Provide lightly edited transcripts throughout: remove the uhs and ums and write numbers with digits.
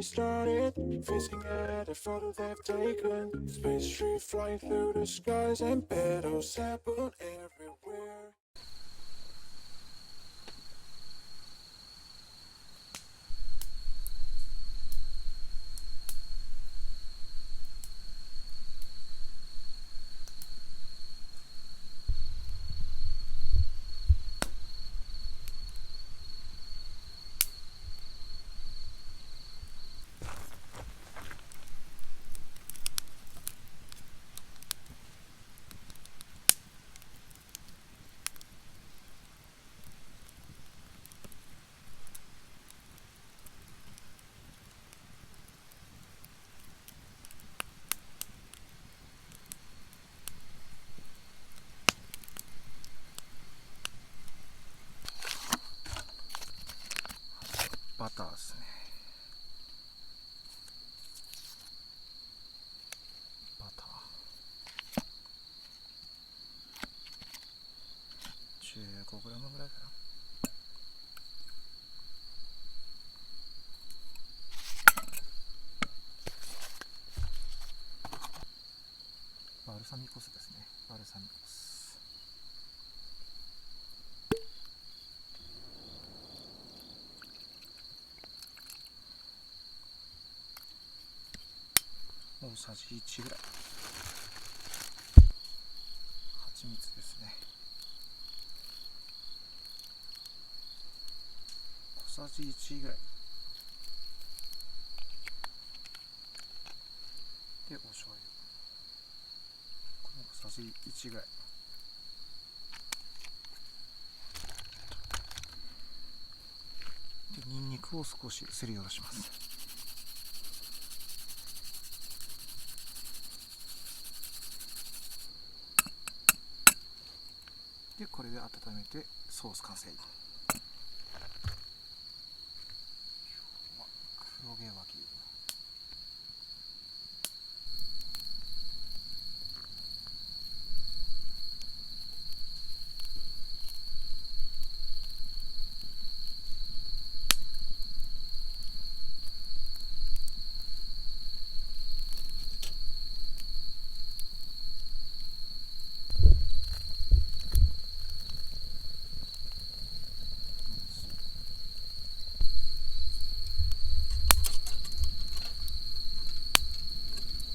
started, facing at a photo they've taken. Space tree flying through the skies and petals happen everywhere. バターですね。バター 15g ぐらいかな。バルサミコ酢ですね。バルサミコ酢。大さじ1ぐらい。蜂蜜ですね。小さじ1ぐらいで、お醤油これも小さじ1ぐらいで、ニンニクを少しすりおろします。で、これで温めてソース完成。黒毛和牛。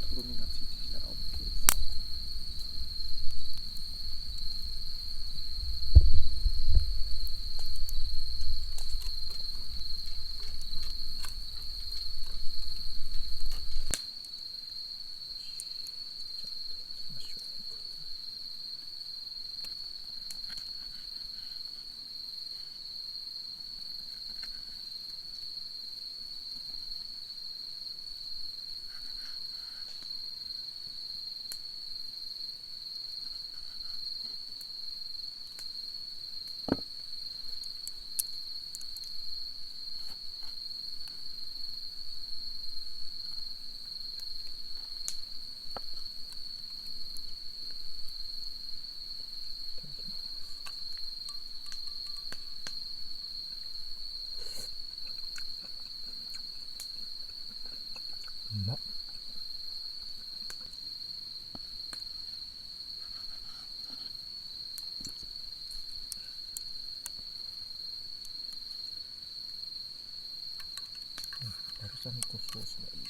とろみがついてきたら OK です。うまっ。バルサミコソースがいい。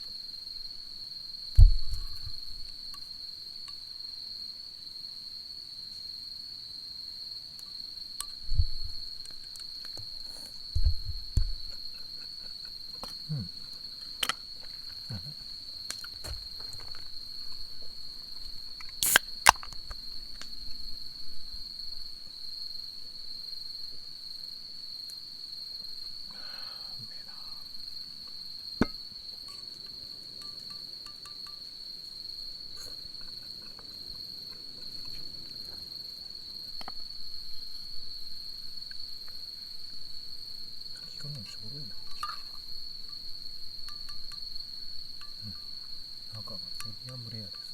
うん。焼き加減ちょうどいいな。中がミディアムレアです。